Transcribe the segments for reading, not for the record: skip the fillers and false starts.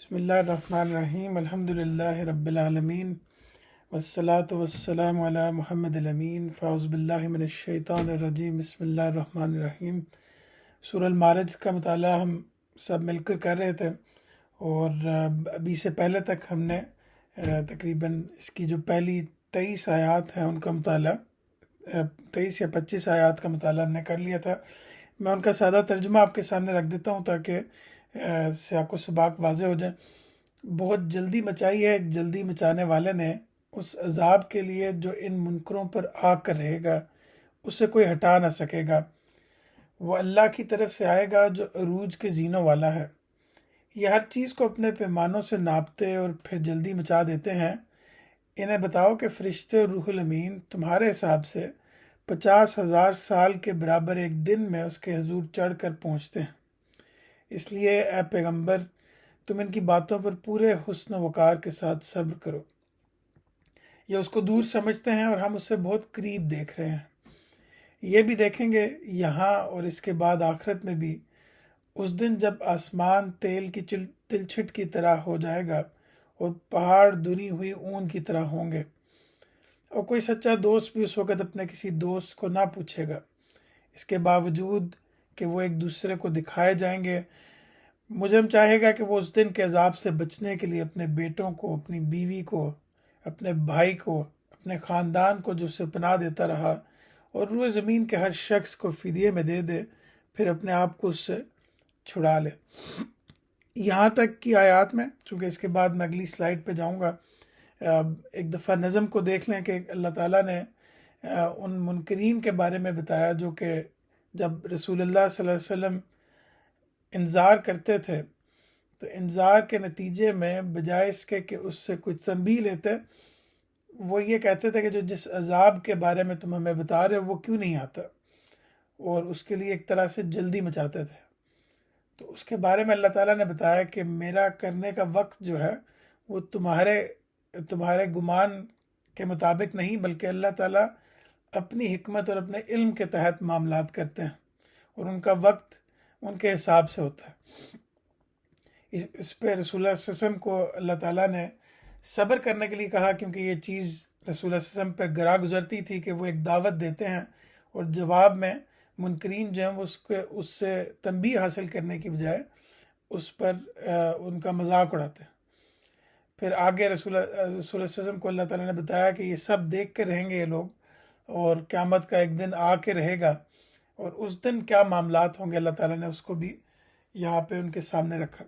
بسم اللہ الرحمن الرحیم الحمد للہ رب العالمین والصلاة والسلام علی محمد الامین فاعوذ باللہ من الشیطان الرجیم بسم اللہ الرحمن الرحیم۔ سورہ المعارج کا مطالعہ ہم سب مل کر کر رہے تھے، اور ابھی سے پہلے تک ہم نے تقریباً اس کی جو پہلی 23 آیات ہیں ان کا مطالعہ 23 یا 25 آیات کا مطالعہ ہم نے کر لیا تھا۔ میں ان کا سادہ ترجمہ آپ کے سامنے رکھ دیتا ہوں تاکہ سیاق و سباق واضح ہو جائے۔ بہت جلدی مچائی ہے ایک جلدی مچانے والے نے، اس عذاب کے لیے جو ان منکروں پر آ کر رہے گا اسے کوئی ہٹا نہ سکے گا۔ وہ اللہ کی طرف سے آئے گا جو عروج کے زینوں والا ہے۔ یہ ہر چیز کو اپنے پیمانوں سے ناپتے اور پھر جلدی مچا دیتے ہیں۔ انہیں بتاؤ کہ فرشتے اور روح الامین تمہارے حساب سے 50,000 سال کے برابر ایک دن میں اس کے حضور چڑھ کر پہنچتے ہیں۔ اس لیے اے پیغمبر، تم ان کی باتوں پر پورے حسن و وقار کے ساتھ صبر کرو۔ یہ اس کو دور سمجھتے ہیں اور ہم اسے بہت قریب دیکھ رہے ہیں۔ یہ بھی دیکھیں گے یہاں اور اس کے بعد آخرت میں بھی، اس دن جب آسمان تیل کی تلچھٹ کی طرح ہو جائے گا اور پہاڑ دھلی ہوئی اون کی طرح ہوں گے، اور کوئی سچا دوست بھی اس وقت اپنے کسی دوست کو نہ پوچھے گا، اس کے باوجود کہ وہ ایک دوسرے کو دکھائے جائیں گے۔ مجرم چاہے گا کہ وہ اس دن کے عذاب سے بچنے کے لیے اپنے بیٹوں کو، اپنی بیوی کو، اپنے بھائی کو، اپنے خاندان کو جو اسے پناہ دیتا رہا اور روئے زمین کے ہر شخص کو فدیے میں دے دے، پھر اپنے آپ کو اس سے چھڑا لے۔ یہاں تک کی آیات میں، چونکہ اس کے بعد میں اگلی سلائیڈ پہ جاؤں گا، ایک دفعہ نظم کو دیکھ لیں کہ اللہ تعالیٰ نے ان منکرین کے بارے میں بتایا جو کہ جب رسول اللہ صلی اللہ علیہ وسلم انذار کرتے تھے تو انذار کے نتیجے میں بجائے اس کے کہ اس سے کچھ تنبیہ لیتے، وہ یہ کہتے تھے کہ جو جس عذاب کے بارے میں تم ہمیں بتا رہے ہو وہ کیوں نہیں آتا، اور اس کے لیے ایک طرح سے جلدی مچاتے تھے۔ تو اس کے بارے میں اللہ تعالیٰ نے بتایا کہ میرا کرنے کا وقت جو ہے وہ تمہارے گمان کے مطابق نہیں، بلکہ اللہ تعالیٰ اپنی حکمت اور اپنے علم کے تحت معاملات کرتے ہیں، اور ان کا وقت ان کے حساب سے ہوتا ہے۔ اس پہ رسول اللہ صلی اللہ علیہ وسلم کو اللہ تعالیٰ نے صبر کرنے کے لیے کہا، کیونکہ یہ چیز رسول اللہ صلی اللہ علیہ وسلم پہ گراں گزرتی تھی کہ وہ ایک دعوت دیتے ہیں اور جواب میں منکرین جو ہیں وہ اس سے تنبیہ حاصل کرنے کی بجائے اس پر ان کا مذاق اڑاتے ہیں۔ پھر آگے رسول اللہ صلی اللہ علیہ وسلم کو اللہ تعالیٰ نے بتایا کہ یہ سب دیکھ کے رہیں گے یہ لوگ، اور قیامت کا ایک دن آ کے رہے گا، اور اس دن کیا معاملات ہوں گے اللہ تعالیٰ نے اس کو بھی یہاں پہ ان کے سامنے رکھا۔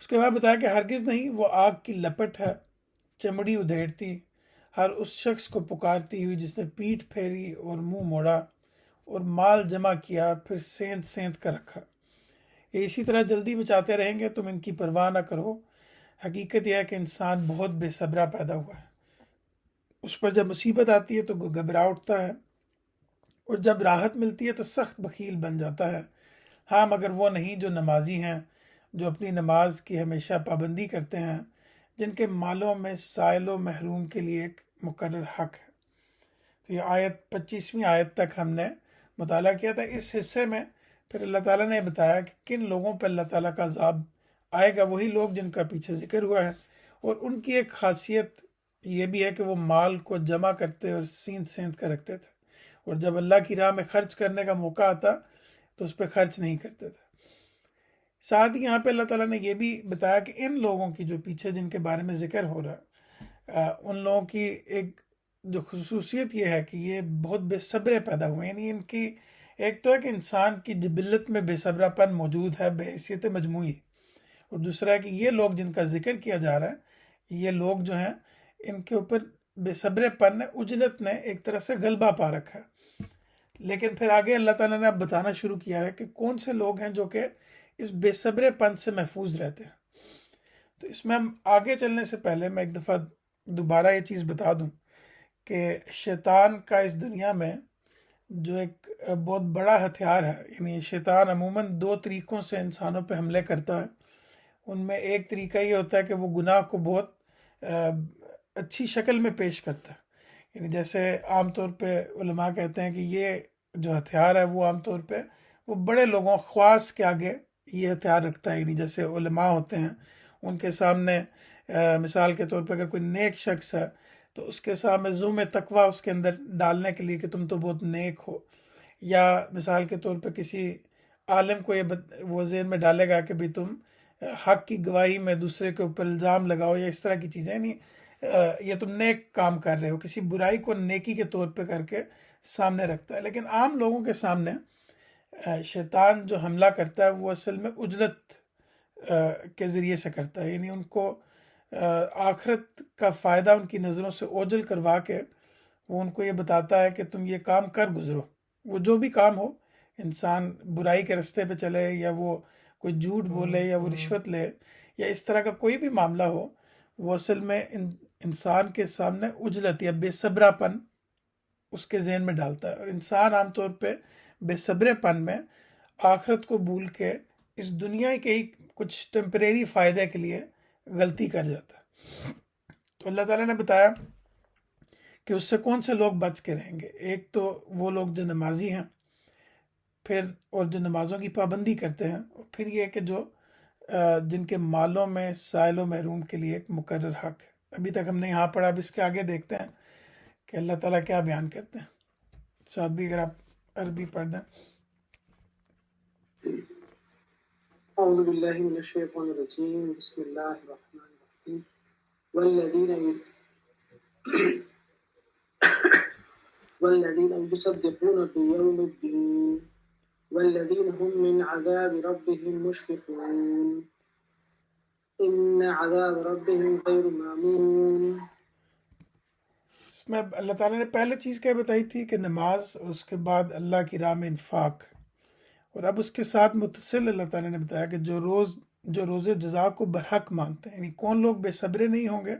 اس کے بعد بتایا کہ ہرگز نہیں، وہ آگ کی لپٹ ہے، چمڑی ادھیڑتی، ہر اس شخص کو پکارتی ہوئی جس نے پیٹھ پھیری اور منہ موڑا اور مال جمع کیا پھر سینت سینت کر رکھا۔ یہ اسی طرح جلدی مچاتے رہیں گے، تم ان کی پرواہ نہ کرو۔ حقیقت یہ ہے کہ انسان بہت بے صبرا پیدا ہوا ہے، اس پر جب مصیبت آتی ہے تو گھبرا اٹھتا ہے، اور جب راحت ملتی ہے تو سخت بخیل بن جاتا ہے۔ ہاں، مگر وہ نہیں جو نمازی ہیں، جو اپنی نماز کی ہمیشہ پابندی کرتے ہیں، جن کے مالوں میں سائل و محروم کے لیے ایک مقرر حق ہے۔ تو یہ آیت 25ویں آیت تک ہم نے مطالعہ کیا تھا۔ اس حصے میں پھر اللہ تعالیٰ نے بتایا کہ کن لوگوں پہ اللہ تعالیٰ کا عذاب آئے گا، وہی لوگ جن کا پیچھے ذکر ہوا ہے، اور ان کی ایک خاصیت یہ بھی ہے کہ وہ مال کو جمع کرتے اور سینت سینت کر رکھتے تھے، اور جب اللہ کی راہ میں خرچ کرنے کا موقع آتا تو اس پہ خرچ نہیں کرتے تھے۔ ساتھ ہی یہاں پہ اللہ تعالیٰ نے یہ بھی بتایا کہ ان لوگوں کی جو پیچھے جن کے بارے میں ذکر ہو رہا ہے، ان لوگوں کی ایک جو خصوصیت یہ ہے کہ یہ بہت بے صبرے پیدا ہوئے ہیں۔ یعنی ان کی ایک تو ہے کہ انسان کی جبلت میں بے صبرا پن موجود ہے بحیثیت مجموعی، اور دوسرا ہے کہ یہ لوگ جن کا ذکر کیا جا رہا ہے، یہ لوگ جو ہیں ان کے اوپر بے صبرے پن عجلت نے ایک طرح سے غلبہ پا رکھا ہے۔ لیکن پھر آگے اللہ تعالیٰ نے اب بتانا شروع کیا ہے کہ کون سے لوگ ہیں جو کہ اس بے صبرے پن سے محفوظ رہتے ہیں۔ تو اس میں ہم آگے چلنے سے پہلے میں ایک دفعہ دوبارہ یہ چیز بتا دوں کہ شیطان کا اس دنیا میں جو ایک بہت بڑا ہتھیار ہے، یعنی شیطان عموماً 2 طریقوں سے انسانوں پہ حملے کرتا ہے۔ ان میں ایک طریقہ یہ ہوتا ہے کہ وہ گناہ کو بہت اچھی شکل میں پیش کرتا ہے، یعنی جیسے عام طور پہ علماء کہتے ہیں کہ یہ جو ہتھیار ہے وہ عام طور پہ وہ بڑے لوگوں خواص کے آگے یہ ہتھیار رکھتا ہے، یعنی جیسے علماء ہوتے ہیں ان کے سامنے مثال کے طور پہ اگر کوئی نیک شخص ہے تو اس کے سامنے زوم تقویٰ اس کے اندر ڈالنے کے لیے کہ تم تو بہت نیک ہو، یا مثال کے طور پہ کسی عالم کو وہ ذہن میں ڈالے گا کہ بھی تم حق کی گواہی میں دوسرے کے اوپر الزام لگاؤ یا اس طرح کی چیزیں، یعنی یہ تم نیک کام کر رہے ہو، کسی برائی کو نیکی کے طور پہ کر کے سامنے رکھتا ہے۔ لیکن عام لوگوں کے سامنے شیطان جو حملہ کرتا ہے وہ اصل میں اجلت کے ذریعے سے کرتا ہے، یعنی ان کو آخرت کا فائدہ ان کی نظروں سے اوجھل کروا کے وہ ان کو یہ بتاتا ہے کہ تم یہ کام کر گزرو، وہ جو بھی کام ہو، انسان برائی کے رستے پہ چلے یا وہ کوئی جھوٹ بولے یا وہ رشوت لے یا اس طرح کا کوئی بھی معاملہ ہو، وہ اصل میں انسان کے سامنے اجلت یا بے صبرا پن اس کے ذہن میں ڈالتا ہے، اور انسان عام طور پہ بے صبرے پن میں آخرت کو بھول کے اس دنیا کے ہی کچھ ٹیمپریری فائدے کے لیے غلطی کر جاتا ہے۔ تو اللہ تعالیٰ نے بتایا کہ اس سے کون سے لوگ بچ کے رہیں گے۔ ایک تو وہ لوگ جو نمازی ہیں، پھر اور جو نمازوں کی پابندی کرتے ہیں، اور پھر یہ کہ جو جن کے مالوں میں سائل و محروم کے لیے ایک مقرر حق ہے۔ ابھی تک ہم نے یہاں پڑھا، اب اس کے آگے دیکھتے ہیں کہ اللہ تعالیٰ کیا بیان کرتے ہیں۔ ساتھ بھی اگر آپ عربی پڑھ دیں۔ اعوذ باللہ من الشیطان الرجیم، بسم اللہ الرحمن الرحیم، والذین یصدقون بیوم الدین والذین هم من عذاب ربهم مشفقون ان عذاب ربهم غیر مامون۔ اس میں اللہ تعالیٰ نے پہلے چیز کیا بتائی تھی کہ نماز، اور اس کے بعد اللہ کی راہ میں انفاق، اور اب اس کے ساتھ متصل اللہ تعالیٰ نے بتایا کہ جو روز جزا کو برحق مانتے ہیں، یعنی کون لوگ بے صبرے نہیں ہوں گے،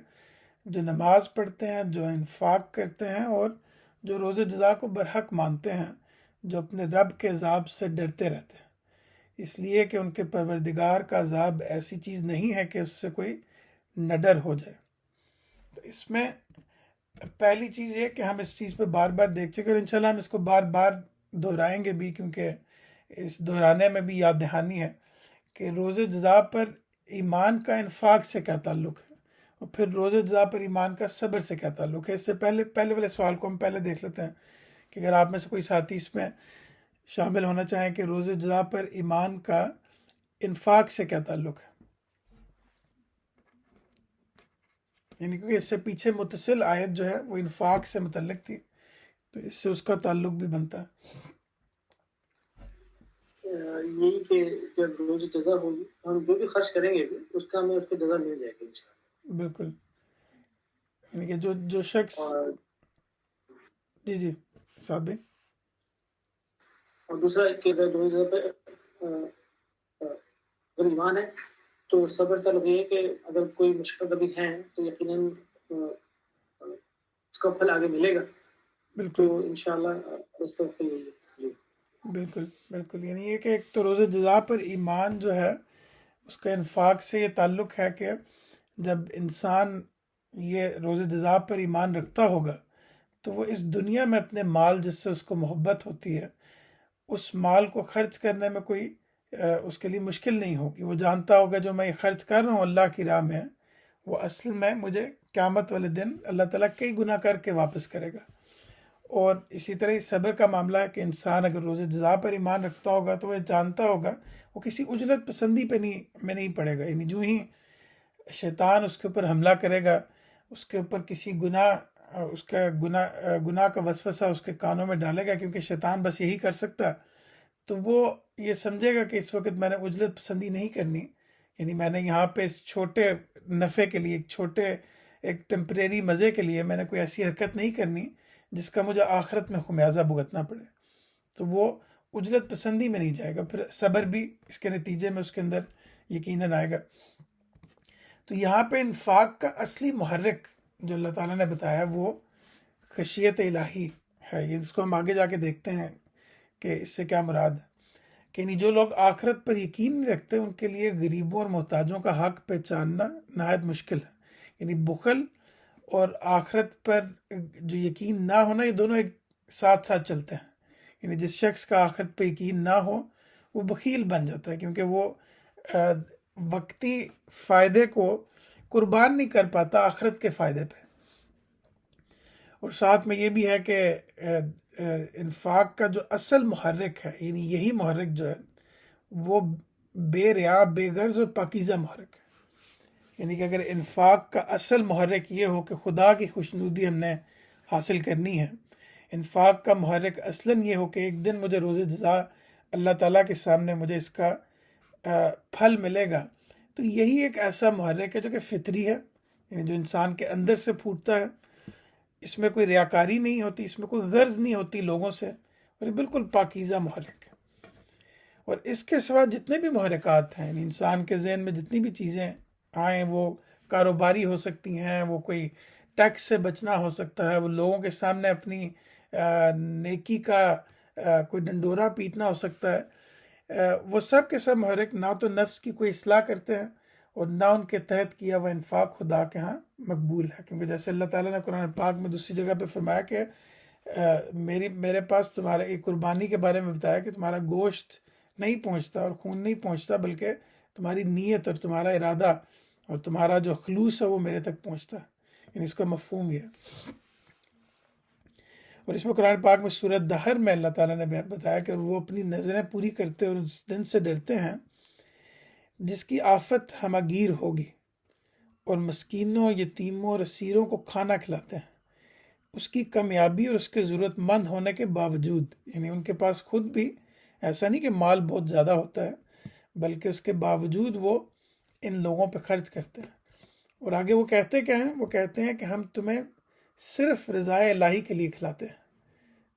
جو نماز پڑھتے ہیں، جو انفاق کرتے ہیں، اور جو روز جزا کو برحق مانتے ہیں، جو اپنے رب کے عذاب سے ڈرتے رہتے ہیں، اس لیے کہ ان کے پروردگار کا عذاب ایسی چیز نہیں ہے کہ اس سے کوئی نہ ڈر ہو جائے۔ تو اس میں پہلی چیز یہ کہ ہم اس چیز پہ بار بار دیکھ چکے، اور انشاءاللہ ہم اس کو بار بار دہرائیں گے بھی، کیونکہ اس دہرانے میں بھی یاد دہانی ہے کہ روز جزا پر ایمان کا انفاق سے کیا تعلق ہے، اور پھر روز جزا پر ایمان کا صبر سے کیا تعلق ہے۔ اس سے پہلے والے سوال کو ہم پہلے دیکھ لیتے ہیں کہ اگر آپ میں سے کوئی ساتھی اس میں شامل ہونا چاہیں کہ روز جزا پر ایمان کا انفاق سے کیا تعلق ہے، یعنی کیونکہ اس سے پیچھے متصل آیت جو ہے وہ انفاق سے متعلق تھی، تو اس سے اس کا تعلق بھی بنتا ہے۔ یہی کہ جب روز جزا ہوگی ہم جو بھی خرچ کریں گے بھی اس کا ہمیں اس کو جزا مل جائے گی انشاءاللہ۔ بالکل، یعنی کہ جو شخص اور جی ساتھ بھی اور دوسرا کہ اگر روز جزا پہ اگر ایمان ہے تو صبر تعلق یہ ہے کہ اگر کوئی مشکل کبھی ہے تو یقیناً اس کا پھل آگے ملے گا، بالکل تو انشاءاللہ اس طرف یہی ہے۔ جی بالکل، یعنی یہ کہ ایک تو روز جزا پر ایمان جو ہے اس کا انفاق سے یہ تعلق ہے کہ جب انسان یہ روز جزا پر ایمان رکھتا ہوگا تو وہ اس دنیا میں اپنے مال جس سے اس کو محبت ہوتی ہے، اس مال کو خرچ کرنے میں کوئی اس کے لیے مشکل نہیں ہوگی۔ وہ جانتا ہوگا جو میں یہ خرچ کر رہا ہوں اللہ کی راہ میں، وہ اصل میں مجھے قیامت والے دن اللہ تعالیٰ کئی گنا کر کے واپس کرے گا۔ اور اسی طرح ہی صبر کا معاملہ ہے کہ انسان اگر روز جزا پر ایمان رکھتا ہوگا تو وہ جانتا ہوگا وہ کسی اجلت پسندی پہ نہیں پڑے گا، یعنی جو ہی شیطان اس کے اوپر حملہ کرے گا، اس کے اوپر کسی اس کا گناہ کا وسوسہ اس کے کانوں میں ڈالے گا، کیونکہ شیطان بس یہی کر سکتا، تو وہ یہ سمجھے گا کہ اس وقت میں نے اجلت پسندی نہیں کرنی، یعنی میں نے یہاں پہ اس چھوٹے نفع کے لیے، ایک ٹیمپریری مزے کے لیے میں نے کوئی ایسی حرکت نہیں کرنی جس کا مجھے آخرت میں خمیازہ بھگتنا پڑے، تو وہ اجلت پسندی میں نہیں جائے گا، پھر صبر بھی اس کے نتیجے میں اس کے اندر یقیناً آئے گا۔ تو یہاں پہ انفاق کا اصلی محرک جو اللہ تعالیٰ نے بتایا وہ خشیت الہی ہے، یہ اس کو ہم آگے جا کے دیکھتے ہیں کہ اس سے کیا مراد ہے، کہ یعنی جو لوگ آخرت پر یقین نہیں رکھتے ان کے لیے غریبوں اور محتاجوں کا حق پہچاننا نہایت مشکل ہے، یعنی بخل اور آخرت پر جو یقین نہ ہونا، یہ دونوں ایک ساتھ چلتے ہیں، یعنی جس شخص کا آخرت پہ یقین نہ ہو وہ بخیل بن جاتا ہے، کیونکہ وہ وقتی فائدے کو قربان نہیں کر پاتا آخرت کے فائدے پہ۔ اور ساتھ میں یہ بھی ہے کہ انفاق کا جو اصل محرک ہے، یعنی یہی محرک جو ہے وہ بے ریا، بے غرض اور پاکیزہ محرک ہے۔ یعنی کہ اگر انفاق کا اصل محرک یہ ہو کہ خدا کی خوشنودی ہم نے حاصل کرنی ہے، انفاق کا محرک اصلاً یہ ہو کہ ایک دن مجھے روز جزا اللہ تعالیٰ کے سامنے مجھے اس کا پھل ملے گا، تو یہی ایک ایسا محرک ہے جو کہ فطری ہے، یعنی جو انسان کے اندر سے پھوٹتا ہے۔ اس میں کوئی ریاکاری نہیں ہوتی، اس میں کوئی غرض نہیں ہوتی لوگوں سے، اور یہ بالکل پاکیزہ محرک ہے۔ اور اس کے سوا جتنے بھی محرکات ہیں، یعنی انسان کے ذہن میں جتنی بھی چیزیں آئیں، وہ کاروباری ہو سکتی ہیں، وہ کوئی ٹیکس سے بچنا ہو سکتا ہے، وہ لوگوں کے سامنے اپنی نیکی کا کوئی ڈنڈورا پیٹنا ہو سکتا ہے، وہ سب کے سب محرک نہ تو نفس کی کوئی اصلاح کرتے ہیں اور نہ ان کے تحت کیا ہوا انفاق خدا کے ہاں مقبول ہے۔ کیونکہ جیسے اللہ تعالیٰ نے قرآن پاک میں دوسری جگہ پہ فرمایا کہ میرے پاس تمہارے ایک قربانی کے بارے میں بتایا کہ تمہارا گوشت نہیں پہنچتا اور خون نہیں پہنچتا، بلکہ تمہاری نیت اور تمہارا ارادہ اور تمہارا جو خلوص ہے وہ میرے تک پہنچتا ہے۔ یعنی اس کا مفہوم یہ ہے۔ اور اس میں قرآن پاک میں سورۃ دہر میں اللہ تعالیٰ نے بتایا کہ وہ اپنی نظریں پوری کرتے اور اس دن سے ڈرتے ہیں جس کی آفت ہمگیر ہوگی، اور مسکینوں، یتیموں اور اسیروں کو کھانا کھلاتے ہیں، اس کی کامیابی اور اس کے ضرورت مند ہونے کے باوجود۔ یعنی ان کے پاس خود بھی ایسا نہیں کہ مال بہت زیادہ ہوتا ہے، بلکہ اس کے باوجود وہ ان لوگوں پہ خرچ کرتے ہیں۔ اور آگے وہ کہتے کیا ہیں؟ وہ کہتے ہیں کہ ہم تمہیں صرف رضائے الہی کے لیے کھلاتے ہیں،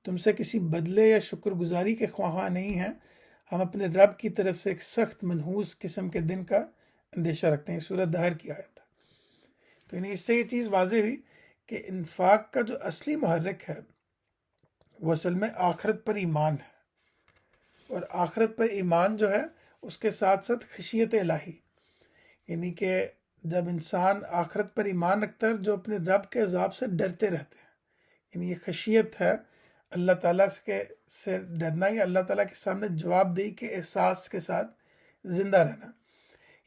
تم سے کسی بدلے یا شکر گزاری کے خواہاں نہیں ہیں، ہم اپنے رب کی طرف سے ایک سخت منحوس قسم کے دن کا اندیشہ رکھتے ہیں۔ سورۃ دہر کی آیت ہے۔ تو یعنی اس سے یہ چیز واضح ہوئی کہ انفاق کا جو اصلی محرک ہے وہ اصل میں آخرت پر ایمان ہے، اور آخرت پر ایمان جو ہے اس کے ساتھ ساتھ خشیت الہی، یعنی کہ جب انسان آخرت پر ایمان رکھتا ہے جو اپنے رب کے عذاب سے ڈرتے رہتے ہیں، یعنی یہ خشیت ہے، اللہ تعالیٰ سے ڈرنا یا اللہ تعالیٰ کے سامنے جواب دہی کے احساس کے ساتھ زندہ رہنا۔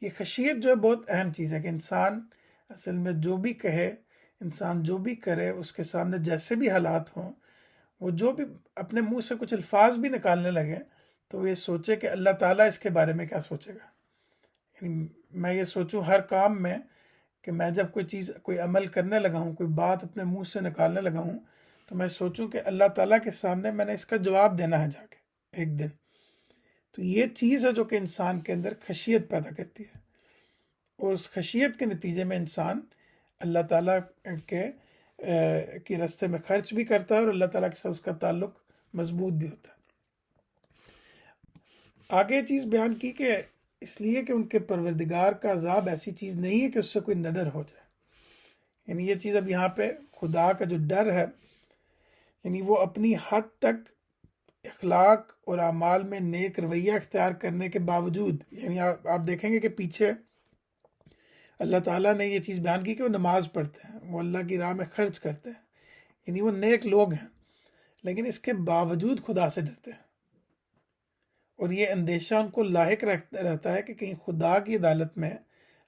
یہ خشیت جو ہے بہت اہم چیز ہے کہ انسان اصل میں جو بھی کہے، انسان جو بھی کرے، اس کے سامنے جیسے بھی حالات ہوں، وہ جو بھی اپنے منہ سے کچھ الفاظ بھی نکالنے لگے تو وہ یہ سوچے کہ اللہ تعالیٰ اس کے بارے میں کیا سوچے گا۔ یعنی میں یہ سوچوں ہر کام میں کہ میں جب کوئی عمل کرنے لگا ہوں، کوئی بات اپنے منہ سے نکالنے لگا ہوں، تو میں سوچوں کہ اللہ تعالیٰ کے سامنے میں نے اس کا جواب دینا ہے جا کے ایک دن۔ تو یہ چیز ہے جو کہ انسان کے اندر خشیت پیدا کرتی ہے، اور اس خشیت کے نتیجے میں انسان اللہ تعالیٰ کے راستے میں خرچ بھی کرتا ہے اور اللہ تعالیٰ کے ساتھ اس کا تعلق مضبوط بھی ہوتا ہے۔ آگے چیز بیان کی کہ اس لیے کہ ان کے پروردگار کا عذاب ایسی چیز نہیں ہے کہ اس سے کوئی نہ ڈر ہو جائے۔ یعنی یہ چیز اب یہاں پہ خدا کا جو ڈر ہے، یعنی وہ اپنی حد تک اخلاق اور اعمال میں نیک رویہ اختیار کرنے کے باوجود، یعنی آپ دیکھیں گے کہ پیچھے اللہ تعالیٰ نے یہ چیز بیان کی کہ وہ نماز پڑھتے ہیں، وہ اللہ کی راہ میں خرچ کرتے ہیں، یعنی وہ نیک لوگ ہیں، لیکن اس کے باوجود خدا سے ڈرتے ہیں، اور یہ اندیشہ ان کو لاحق رہتا ہے کہ کہیں خدا کی عدالت میں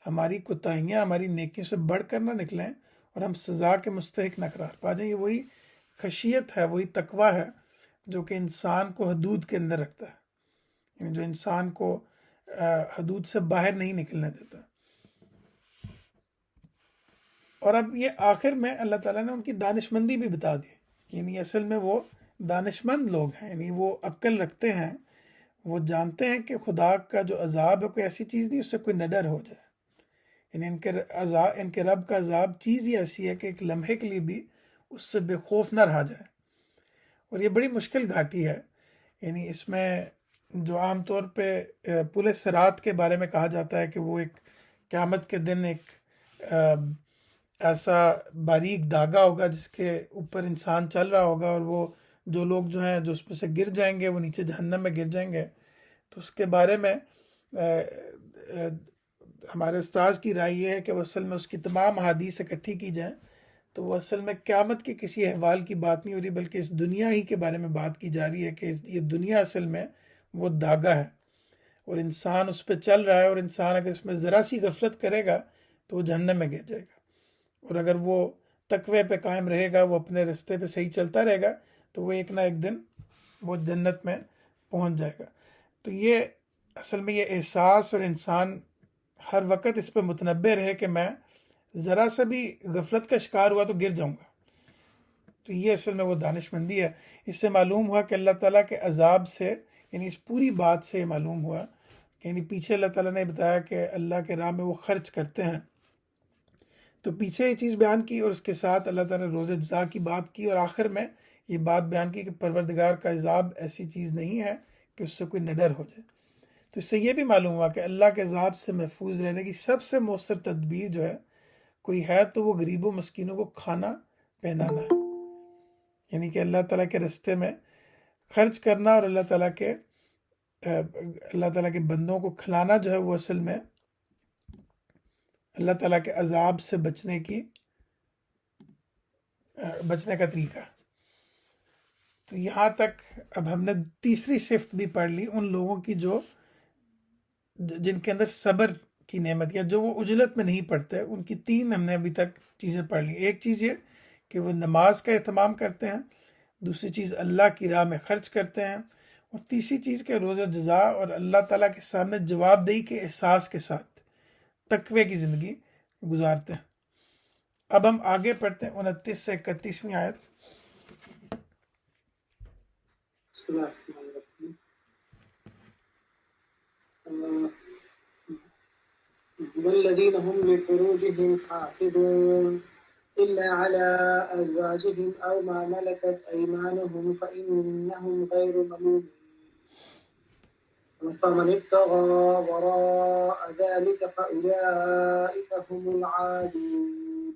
ہماری کوتاہیاں ہماری نیکیوں سے بڑھ کر نہ نکلیں اور ہم سزا کے مستحق نہ قرار پا جائیں۔ یہ وہی خشیت ہے، وہی تقویٰ ہے جو کہ انسان کو حدود کے اندر رکھتا ہے، یعنی جو انسان کو حدود سے باہر نہیں نکلنے دیتا۔ اور اب یہ آخر میں اللہ تعالیٰ نے ان کی دانشمندی بھی بتا دی، یعنی اصل میں وہ دانشمند لوگ ہیں، یعنی وہ عقل رکھتے ہیں، وہ جانتے ہیں کہ خدا کا جو عذاب ہے کوئی ایسی چیز نہیں اس سے کوئی نہ ڈر ہو جائے۔ یعنی ان کے رب کا عذاب چیز ہی ایسی ہے کہ ایک لمحے کے لیے بھی اس سے بے خوف نہ رہا جائے، اور یہ بڑی مشکل گھاٹی ہے۔ یعنی اس میں جو عام طور پہ پل صراط کے بارے میں کہا جاتا ہے کہ وہ ایک قیامت کے دن ایک ایسا باریک دھاگا ہوگا جس کے اوپر انسان چل رہا ہوگا، اور وہ جو لوگ جو ہیں جو اس میں سے گر جائیں گے وہ نیچے جہنم میں گر جائیں گے۔ تو اس کے بارے میں ہمارے استاذ کی رائے یہ ہے کہ وہ اصل میں اس کی تمام احادیث اکٹھی کی جائیں تو وہ اصل میں قیامت کے کسی احوال کی بات نہیں ہو رہی، بلکہ اس دنیا ہی کے بارے میں بات کی جا رہی ہے کہ یہ دنیا اصل میں وہ دھاگا ہے اور انسان اس پہ چل رہا ہے، اور انسان اگر اس میں ذرا سی غفلت کرے گا تو وہ جہنم میں گر جائے گا، اور اگر وہ تقوی پہ قائم رہے گا، وہ اپنے رستے پہ صحیح چلتا رہے گا، تو وہ ایک نہ ایک دن وہ جنت میں پہنچ جائے گا۔ تو یہ اصل میں یہ احساس، اور انسان ہر وقت اس پہ متنبع رہے کہ میں ذرا سا بھی غفلت کا شکار ہوا تو گر جاؤں گا، تو یہ اصل میں وہ دانش مندی ہے۔ اس سے معلوم ہوا کہ اللہ تعالیٰ کے عذاب سے، یعنی اس پوری بات سے معلوم ہوا کہ یعنی پیچھے اللہ تعالیٰ نے بتایا کہ اللہ کے راہ میں وہ خرچ کرتے ہیں، تو پیچھے یہ چیز بیان کی، اور اس کے ساتھ اللہ تعالیٰ نے روز جزا کی بات کی، اور آخر میں یہ بات بیان کی کہ پروردگار کا عذاب ایسی چیز نہیں ہے کہ اس سے کوئی نڈر ہو جائے۔ تو اس سے یہ بھی معلوم ہوا کہ اللہ کے عذاب سے محفوظ رہنے کی سب سے مؤثر تدبیر جو ہے کوئی ہے تو وہ غریبوں مسکینوں کو کھانا پہنانا ہے، یعنی کہ اللہ تعالیٰ کے رستے میں خرچ کرنا، اور اللہ تعالیٰ کے بندوں کو کھلانا جو ہے وہ اصل میں اللہ تعالیٰ کے عذاب سے بچنے کا طریقہ۔ تو یہاں تک اب ہم نے تیسری صفت بھی پڑھ لی ان لوگوں کی جن کے اندر صبر کی نعمت، یا جو وہ عجلت میں نہیں پڑھتے، ان کی تین ہم نے ابھی تک چیزیں پڑھ لی۔ ایک چیز یہ کہ وہ نماز کا اہتمام کرتے ہیں، دوسری چیز اللہ کی راہ میں خرچ کرتے ہیں، اور تیسری چیز کہ روزہ جزا اور اللہ تعالیٰ کے سامنے جواب دہی کے احساس کے ساتھ تقوی کی زندگی گزارتے ہیں۔ اب ہم آگے پڑھتے ہیں 29 سے 31ویں آیت۔ بسم اللہ الرحمن الرحیم۔ والذین هم لفروجهم حافظون إلا على أزواجهم أو ما ملكت أيمانهم فإنهم غير ملومين فمن ابتغى وراء ذلك فأولئك هم العادون۔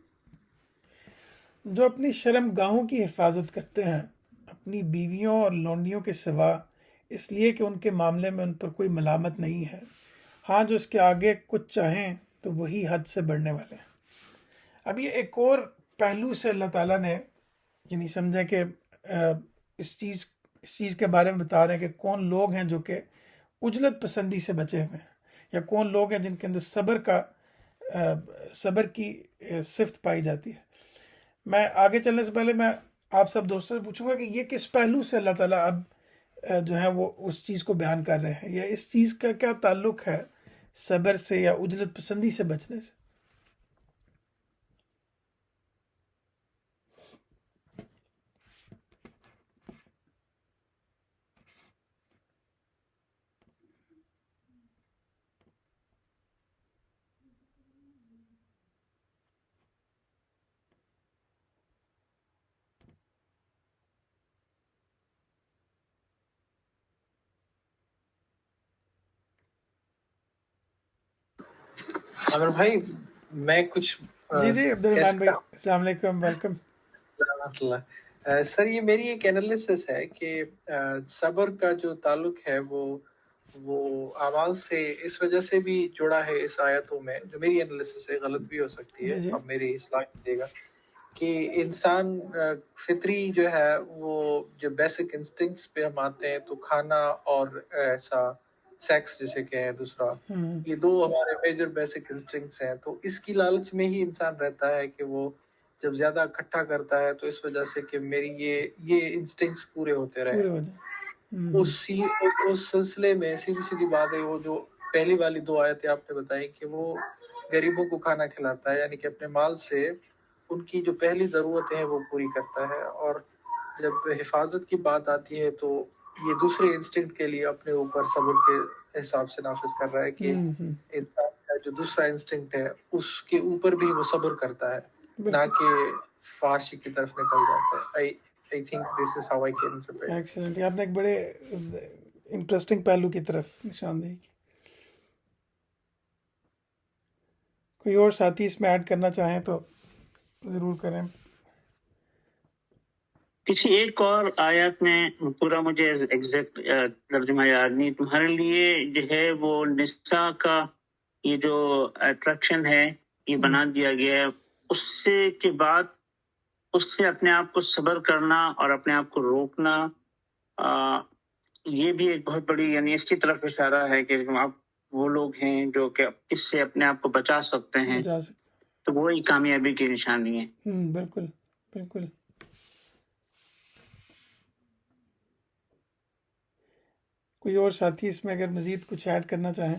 جو اپنی شرم گاہوں کی حفاظت کرتے ہیں اپنی بیویوں اور لونڈیوں کے سوا، اس لیے کہ ان کے معاملے میں ان پر کوئی ملامت نہیں ہے، ہاں جو اس کے آگے کچھ چاہیں تو وہی حد سے بڑھنے والے ہیں۔ اب یہ ایک اور پہلو سے اللہ تعالیٰ نے یعنی سمجھا کہ اس چیز کے بارے میں بتا رہے ہیں کہ کون لوگ ہیں جو کہ عجلت پسندی سے بچے ہوئے ہیں، یا کون لوگ ہیں جن کے اندر صبر کی صفت پائی جاتی ہے۔ میں آگے چلنے سے پہلے میں آپ سب دوستوں سے پوچھوں گا کہ یہ کس پہلو سے اللہ تعالیٰ اب جو ہے وہ اس چیز کو بیان کر رہے ہیں، یا اس چیز کا کیا تعلق ہے صبر سے یا عجلت پسندی سے بچنے سے؟ عامر بھائی میں کچھ جی عبد الرحمان بھائی السلام علیکم، ویلکم۔ سر یہ میری ایک انالیسس ہے کہ صبر کا جو تعلق ہے وہ اعمال سے اس وجہ سے بھی جڑا ہے اس آیتوں میں، جو میری انالیسس ہے، غلط بھی ہو سکتی ہے، اب میری اصلاح کیجیے گا، کہ انسان فطری جو ہے وہ جو بیسک انسٹنکٹس پہ ہم آتے ہیں تو کھانا اور ایسا سیکس جسے کہیں دوسرا، یہ دو ہمارے میجر بیسک انسٹنکٹس ہیں، تو اس کی لالچ میں ہی انسان رہتا ہے کہ وہ جب زیادہ اکٹھا کرتا ہے تو اس وجہ سے کہ میری یہ انسٹنکٹس پورے ہوتے رہے۔ اس سلسلے میں سیدھی بات ہے، وہ جو پہلی والی دو آیتیں آپ نے بتائی کہ وہ غریبوں کو کھانا کھلاتا ہے، یعنی کہ اپنے مال سے ان کی جو پہلی ضرورتیں ہیں وہ پوری کرتا ہے، اور جب حفاظت کی بات آتی ہے تو یہ دوسرے انسٹنکٹ کے لیے اپنے اوپر صبر کے حساب سے نافذ کر رہا ہے کہ انسان کا جو دوسرا انسٹنکٹ ہے اس کے اوپر بھی وہ صبر کرتا ہے، نہ کہ فحاشی کی طرف نکل جاتا ہے۔ I think this is how I can interpret. Excellent, آپ نے ایک بڑے انٹرسٹنگ پہلو کی طرف نشاندہی کی۔ کوئی اور ساتھی اس میں ایڈ کرنا چاہیں تو ضرور کریں۔ کسی ایک اور آیات میں پورا مجھے ایگزیکٹ ترجمہ یاد نہیں، تمہارے لیے جو ہے وہ نساء کا یہ جو اٹریکشن ہے یہ بنا دیا گیا ہے، اس سے کے بعد اس سے اپنے آپ کو صبر کرنا اور اپنے آپ کو روکنا، یہ بھی ایک بہت بڑی یعنی اس کی طرف اشارہ ہے کہ آپ وہ لوگ ہیں جو کہ اس سے اپنے آپ کو بچا سکتے ہیں، بچا سکتے تو وہی کامیابی کی نشانی ہے۔ بالکل بالکل۔ کوئی اور ساتھی اس میں اگر مزید کچھ ایڈ کرنا چاہیں؟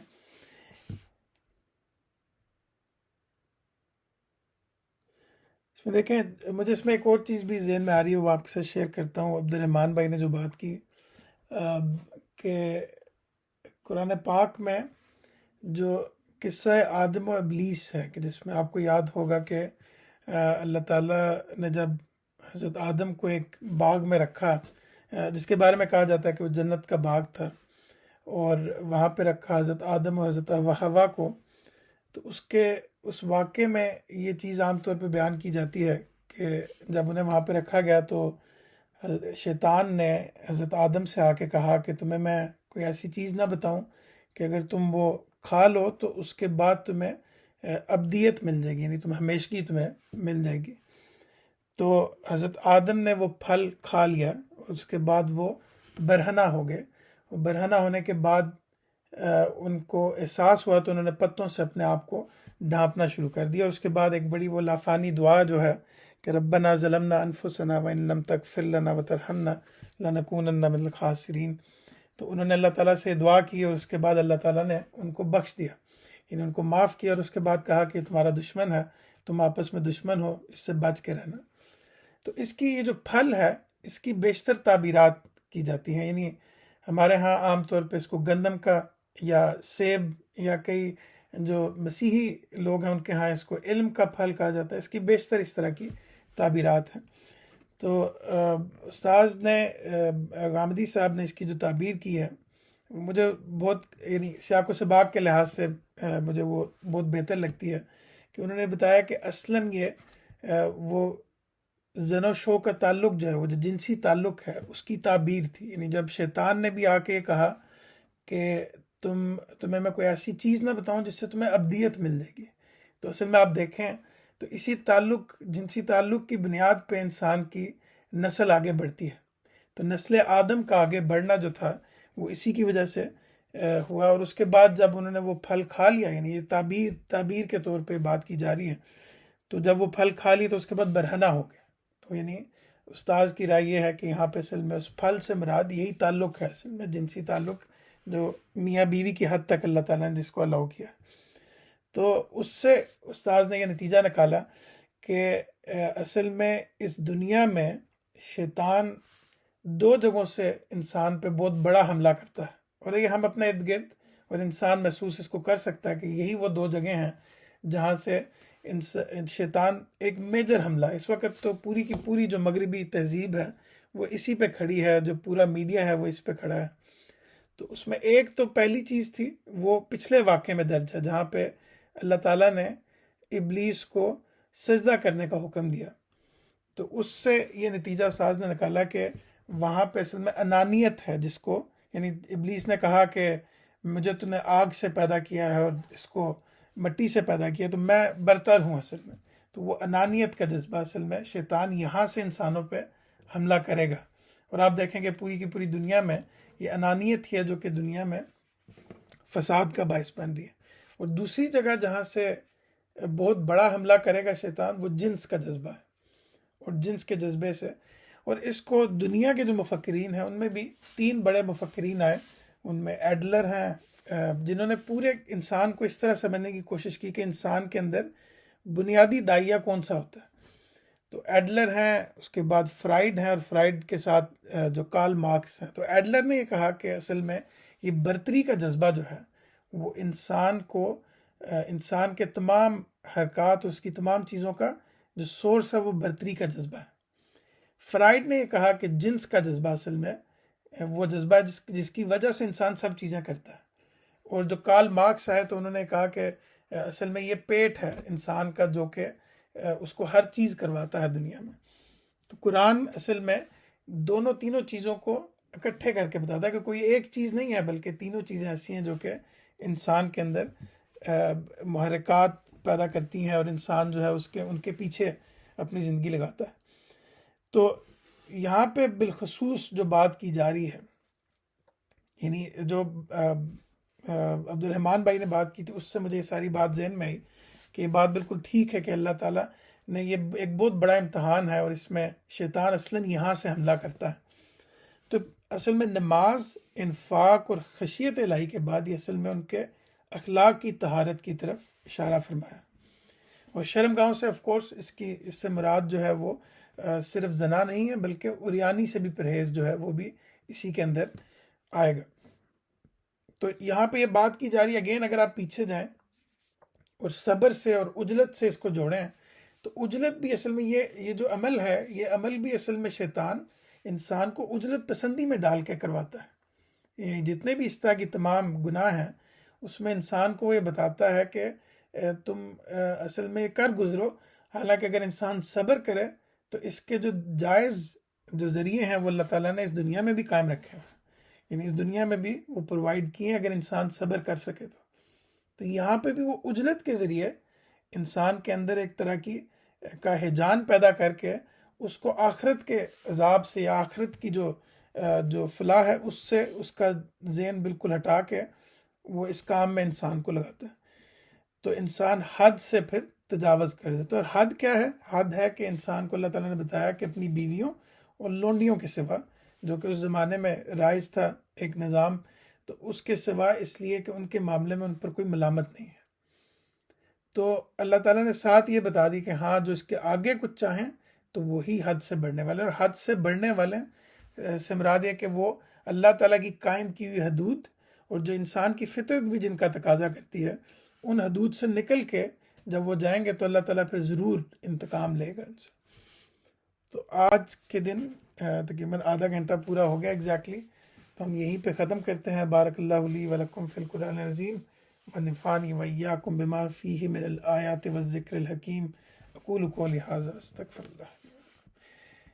اس میں دیکھیں، مجھے اس میں ایک اور چیز بھی ذہن میں آ رہی ہے، وہ آپ کے ساتھ شیئر کرتا ہوں۔ عبد الرحمان بھائی نے جو بات کی کہ قرآن پاک میں جو قصہ آدم و ابلیس ہے، کہ جس میں آپ کو یاد ہوگا کہ اللہ تعالیٰ نے جب حضرت آدم کو ایک باغ میں رکھا، جس کے بارے میں کہا جاتا ہے کہ وہ جنت کا باغ تھا، اور وہاں پہ رکھا حضرت آدم و حضرت حوا کو، تو اس واقعے میں یہ چیز عام طور پہ بیان کی جاتی ہے کہ جب انہیں وہاں پہ رکھا گیا تو شیطان نے حضرت آدم سے آ کے کہا کہ تمہیں میں کوئی ایسی چیز نہ بتاؤں کہ اگر تم وہ کھا لو تو اس کے بعد تمہیں ابدیت مل جائے گی، یعنی تمہیں ہمیشگی تمہیں مل جائے گی۔ تو حضرت آدم نے وہ پھل کھا لیا، اس کے بعد وہ برہنہ ہو گئے۔ برہنہ ہونے کے بعد ان کو احساس ہوا تو انہوں نے پتوں سے اپنے آپ کو ڈھانپنا شروع کر دیا، اور اس کے بعد ایک بڑی وہ لافانی دعا جو ہے کہ ربنا ظلمنا انفسنا وان لم تغفر لنا وترحمنا لنکونن من الخاسرین، تو انہوں نے اللہ تعالیٰ سے دعا کی، اور اس کے بعد اللہ تعالیٰ نے ان کو بخش دیا، یعنی ان کو معاف کیا، اور اس کے بعد کہا کہ تمہارا دشمن ہے، تم آپس میں دشمن ہو، اس سے بچ کے رہنا۔ تو اس کی یہ جو پھل ہے، اس کی بیشتر تعبیرات کی جاتی ہیں، یعنی ہمارے ہاں عام طور پہ اس کو گندم کا یا سیب، یا کئی جو مسیحی لوگ ہیں ان کے ہاں اس کو علم کا پھل کہا جاتا ہے۔ اس کی بیشتر اس طرح کی تعبیرات ہیں۔ تو استاذ نے غامدی صاحب نے اس کی جو تعبیر کی ہے، مجھے بہت یعنی سیاق و سباق کے لحاظ سے مجھے وہ بہت بہتر لگتی ہے، کہ انہوں نے بتایا کہ اصلاً یہ وہ زن و شو کا تعلق جو ہے، وہ جو جنسی تعلق ہے، اس کی تعبیر تھی۔ یعنی جب شیطان نے بھی آ کے کہا کہ تمہیں میں کوئی ایسی چیز نہ بتاؤں جس سے تمہیں ابدیت مل جائے گی، تو اصل میں آپ دیکھیں تو اسی تعلق، جنسی تعلق کی بنیاد پہ انسان کی نسل آگے بڑھتی ہے۔ تو نسل آدم کا آگے بڑھنا جو تھا وہ اسی کی وجہ سے ہوا، اور اس کے بعد جب انہوں نے وہ پھل کھا لیا، یعنی یہ تعبیر کے طور پہ بات کی جا رہی ہے، تو جب وہ پھل کھا لی تو اس کے بعد برہنہ ہو گئے۔ تو یعنی استاذ کی رائے یہ ہے کہ یہاں پہ اصل میں اس پھل سے مراد یہی تعلق ہے، اصل میں جنسی تعلق جو میاں بیوی کی حد تک اللہ تعالیٰ نے جس کو الاؤ کیا۔ تو اس سے استاذ نے یہ نتیجہ نکالا کہ اصل میں اس دنیا میں شیطان دو جگہوں سے انسان پہ بہت بڑا حملہ کرتا ہے، اور یہ ہم اپنے ارد گرد اور انسان محسوس اس کو کر سکتا ہے کہ یہی وہ دو جگہیں ہیں جہاں سے شیطان ایک میجر حملہ، اس وقت تو پوری کی پوری جو مغربی تہذیب ہے وہ اسی پہ کھڑی ہے، جو پورا میڈیا ہے وہ اس پہ کھڑا ہے۔ تو اس میں ایک تو پہلی چیز تھی وہ پچھلے واقعے میں درج ہے، جہاں پہ اللہ تعالیٰ نے ابلیس کو سجدہ کرنے کا حکم دیا۔ تو اس سے یہ نتیجہ استاذ نے نکالا کہ وہاں پہ اصل میں انانیت ہے، جس کو یعنی ابلیس نے کہا کہ مجھے تو نے آگ سے پیدا کیا ہے اور اس کو مٹی سے پیدا کیا، تو میں برتر ہوں اصل میں۔ تو وہ انانیت کا جذبہ اصل میں شیطان یہاں سے انسانوں پہ حملہ کرے گا، اور آپ دیکھیں کہ پوری کی پوری دنیا میں یہ انانیت ہی ہے جو کہ دنیا میں فساد کا باعث بن رہی ہے۔ اور دوسری جگہ جہاں سے بہت بڑا حملہ کرے گا شیطان، وہ جنس کا جذبہ ہے، اور جنس کے جذبے سے، اور اس کو دنیا کے جو مفکرین ہیں ان میں بھی تین بڑے مفکرین آئے، ان میں ایڈلر ہیں جنہوں نے پورے انسان کو اس طرح سمجھنے کی کوشش کی کہ انسان کے اندر بنیادی دائیا کون سا ہوتا ہے۔ تو ایڈلر ہیں، اس کے بعد فرائیڈ ہیں، اور فرائیڈ کے ساتھ جو کارل مارکس ہیں۔ تو ایڈلر نے یہ کہا کہ اصل میں یہ برتری کا جذبہ جو ہے وہ انسان کے تمام حرکات، اس کی تمام چیزوں کا جو سورس ہے وہ برتری کا جذبہ ہے۔ فرائیڈ نے یہ کہا کہ جنس کا جذبہ اصل میں وہ جذبہ ہے جس کی وجہ سے انسان سب چیزیں کرتا ہے۔ اور جو کارل مارکس ہے تو انہوں نے کہا کہ اصل میں یہ پیٹ ہے انسان کا جو کہ اس کو ہر چیز کرواتا ہے دنیا میں۔ تو قرآن اصل میں تینوں چیزوں کو اکٹھے کر کے بتاتا ہے کہ کوئی ایک چیز نہیں ہے، بلکہ تینوں چیزیں ایسی ہیں جو کہ انسان کے اندر محرکات پیدا کرتی ہیں، اور انسان جو ہے ان کے پیچھے اپنی زندگی لگاتا ہے۔ تو یہاں پہ بالخصوص جو بات کی جا رہی ہے یعنی جو عبد الرحمن بھائی نے بات کی تھی اس سے مجھے یہ ساری بات ذہن میں آئی کہ یہ بات بالکل ٹھیک ہے کہ اللہ تعالیٰ نے یہ ایک بہت بڑا امتحان ہے اور اس میں شیطان اصلاً یہاں سے حملہ کرتا ہے. تو اصل میں نماز، انفاق اور خشیت الہی کے بعد یہ اصل میں ان کے اخلاق کی طہارت کی طرف اشارہ فرمایا. اور شرمگاہوں سے آف کورس اس سے مراد جو ہے وہ صرف زنا نہیں ہے بلکہ عریانی سے بھی پرہیز جو ہے وہ بھی اسی کے اندر آئے گا. تو یہاں پہ یہ بات کی جا رہی ہے اگین، اگر آپ پیچھے جائیں اور صبر سے اور عجلت سے اس کو جوڑیں تو عجلت بھی اصل میں یہ جو عمل ہے، یہ عمل بھی اصل میں شیطان انسان کو عجلت پسندی میں ڈال کے کرواتا ہے. یعنی جتنے بھی اس طرح کی تمام گناہ ہیں اس میں انسان کو یہ بتاتا ہے کہ تم اصل میں کر گزرو. حالانکہ اگر انسان صبر کرے تو اس کے جو جائز جو ذریعے ہیں وہ اللہ تعالیٰ نے اس دنیا میں بھی قائم رکھے ہیں، یعنی اس دنیا میں بھی وہ پرووائڈ کیے ہیں اگر انسان صبر کر سکے تو یہاں پہ بھی وہ عجلت کے ذریعے انسان کے اندر ایک طرح کا ہیجان پیدا کر کے اس کو آخرت کے عذاب سے یا آخرت کی جو فلاح ہے اس سے اس کا ذہن بالکل ہٹا کے وہ اس کام میں انسان کو لگاتا ہے. تو انسان حد سے پھر تجاوز کر دیتا ہے. اور حد کیا ہے؟ حد ہے کہ انسان کو اللہ تعالیٰ نے بتایا کہ اپنی بیویوں اور لونڈیوں کے سوا، جو کہ اس زمانے میں رائج تھا ایک نظام، تو اس کے سوا اس لیے کہ ان کے معاملے میں ان پر کوئی ملامت نہیں ہے. تو اللہ تعالیٰ نے ساتھ یہ بتا دی کہ ہاں جو اس کے آگے کچھ چاہیں تو وہی حد سے بڑھنے والے. اور حد سے بڑھنے والے سے مراد ہے کہ وہ اللہ تعالیٰ کی قائم کی ہوئی حدود اور جو انسان کی فطرت بھی جن کا تقاضا کرتی ہے ان حدود سے نکل کے جب وہ جائیں گے تو اللہ تعالیٰ پھر ضرور انتقام لے گا ان سے. تو آج کے دن تقریباً آدھا گھنٹہ پورا ہو گیا ایگزیکٹلی، تو ہم یہیں پہ ختم کرتے ہیں. بارک اللہ لی ولکم فی القرآن العظیم ونفعنی وإیاکم بما فیہ من الآیات والذکر الحکیم. اقول قولی ھذا استغفر اللہ.